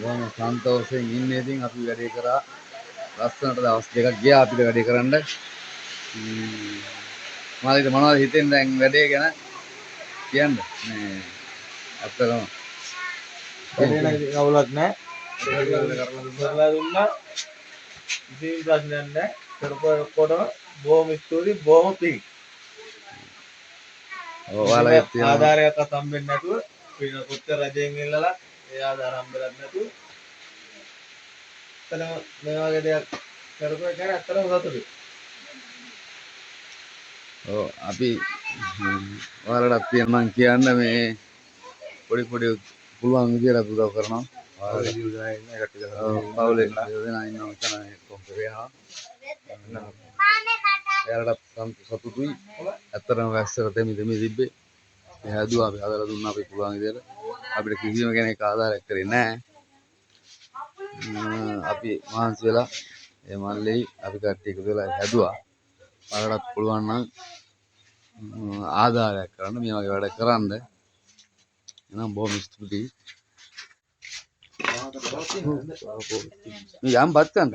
බොහොම සන්තෝෂයෙන් ඉන්නේ. ඉතින් අපි වැඩේ කරා. ලස්සනට දවස් දෙකක් ගියා අපිට වැඩේ කරන්න. මාළිට මොනවද හිතෙන්නේ දැන් වැඩේ ගැන කියන්න? මේ අත්තරම වැඩේ නම් ඉතින් අවුලක් නැහැ. කරලා දුන්නා. ඉතින් ප්‍රශ්නයක් නැහැ. කරපුවා ඔක්කොටම බොහොම ස්තුතියි බොහොම පිං. ඔයාලගේ තියෙන ආධාරයක්වත් හම්බෙන්නේ නැතුව පින කොච්චර රජයෙන් ඉල්ලලා ඒ ආධාර හම්බෙලත් නැතුව එතන මේ වගේ දෙයක් කරපුවා කියන්නේ අත්‍තරම සතුටුයි. ඔව් අපි ඔයාලටත් තියෙනවා කියන්න මේ පොඩි පුළුවන් විදියට අපි උදව් කරනවා. ඔයාලට දියුණුවයි ඉන්න එකට පවුලේ දෙනා ඉන්නවා තමයි කොහොමද වෙනවා. එයාලටත් සතුටුයි. ඇත්තටම වැස්සට දෙමි තිබ්බේ. ඒ හැදුවා අපි හදලා දුන්නා අපි පුළුවන් විදියට. අපිට කිසිම කෙනෙක් ආධාරයක් කරේ නැහැ. අපි මහන්සි වෙලා ඒ මල්ලේ අපි කට්ටිය එකතු වෙලා හැදුවා. ඔයාලටත් පුළුවන් නම් ආධාරයක් කරන්න මේ වගේ වැඩ කරන්න. එහෙනම් බොහොම ස්තුතියි. මේ යම් බත් ගන්න.